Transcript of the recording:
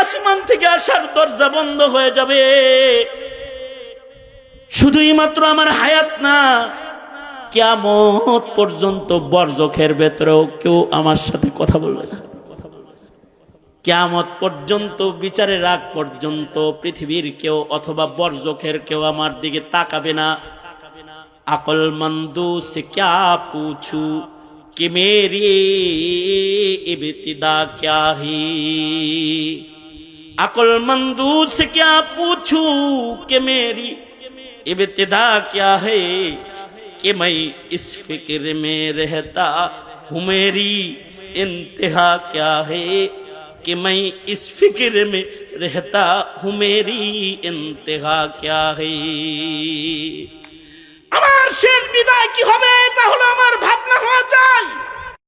আসমান থেকে আসার দরজা বন্ধ হয়ে যাবে। শুধুই মাত্র আমার হায়াত না, কিয়ামত পর্যন্ত বরজখের ভেতরেও কেউ আমার সাথে কথা বলবে না। কিয়ামত পর্যন্ত, বিচারের আগ পর্যন্ত পৃথিবীর কেউ অথবা বরজখের কেউ আমার দিকে তাকাবে না। আকলমন্দু সে ক্যা পুছু कि मेरी इब्तिदा क्या है, अक्लमंदू से क्या पूछूं कि मेरी इब्तिदा क्या है, कि मैं इस फिक्र में रहता हूँ मेरी इंतहा क्या है, कि मैं इस फिक्र में रहता हूँ मेरी इंतहा क्या है। আমার শেষ বিদায় কি হবে?